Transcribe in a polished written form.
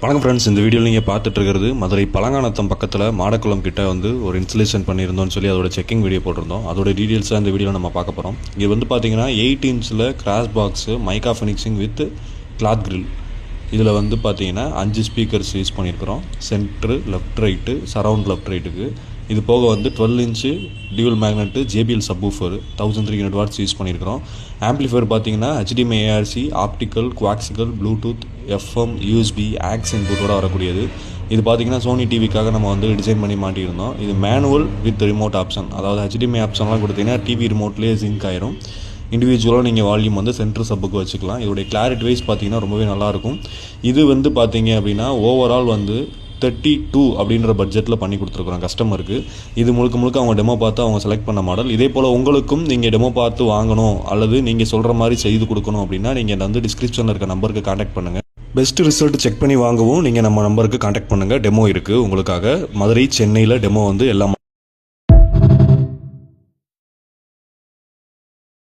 வணக்கம் ஃப்ரெண்ட்ஸ், இந்த வீடியோவில் நீங்கள் பார்த்துட்டு இருக்கிறது மதுரை பழங்கானத்தம் பக்கத்தில் மாடக்குளம் கிட்ட வந்து ஒரு இன்ஸ்டலேஷன் பண்ணியிருந்தோம்னு சொல்லி அதோட செக்கிங் வீடியோ போட்டிருந்தோம். அதோட டீட்டெயில்ஸாக இந்த வீடியோவில் நம்ம பார்க்க போகிறோம். இது வந்து பார்த்தீங்கன்னா 8 இன்ச்சில் cross box mica finishing with cloth grill. இதில் வந்து பார்த்தீங்கன்னா 5 ஸ்பீக்கர்ஸ் யூஸ் பண்ணியிருக்கிறோம். Centre, left right, surround left ரைட்டுக்கு. இது போக வந்து 12 inch dual magnet JBL subwoofer 1300 watts use பண்ணியிருக்கிறோம். ஆம்ப்ளிஃபையர் பார்த்தீங்கன்னா HDMI ARC, optical, coaxial, Bluetooth, FM, USB, aux இன்புட்டோட வரக்கூடியது. இது பார்த்தீங்கன்னா சோனி டிவிக்காக நம்ம வந்து டிசைன் பண்ணி மாட்டியிருந்தோம். இது மேனுவல் வித் ரிமோட் ஆப்ஷன், அதாவது HDMI ஆப்ஷன்லாம் கொடுத்தீங்கன்னா டிவி ரிமோட்லேயே சிங்க் ஆயிரும். இண்டிவிஜுவலாக நீங்கள் வால்யூம் வந்து சென்ட்ரு சப்புக்கு வச்சுக்கலாம். இதோடைய கிளாரிட்டி வைஸ் பார்த்தீங்கன்னா ரொம்பவே நல்லாயிருக்கும். இது வந்து பார்த்தீங்க அப்படின்னா ஓவரால் வந்து 32 அப்படின்ற பட்ஜெட்டில் பண்ணி கொடுத்துருக்குறோம் கஸ்டமருக்கு. இது முழுக்க முழுக்க அவங்க டெமோ பார்த்து அவங்க செலக்ட் பண்ண மாடல். இதே போல் உங்களுக்கும் நீங்கள் டெமோ பார்த்து வாங்கணும் அல்லது நீங்கள் சொல்கிற மாதிரி செய்து கொடுக்கணும் அப்படின்னா நீங்கள் வந்து டிஸ்கிரிப்ஷனில் இருக்க நம்பருக்கு காண்டாக்ட் பண்ணுங்கள். பெஸ்ட் ரிசல்ட் செக் பண்ணி வாங்கவும் நீங்கள் நம்ம நம்பருக்கு காண்டாக்ட் பண்ணுங்கள். டெமோ இருக்குது உங்களுக்காக. மதுரை, சென்னையில் டெமோ வந்து எல்லா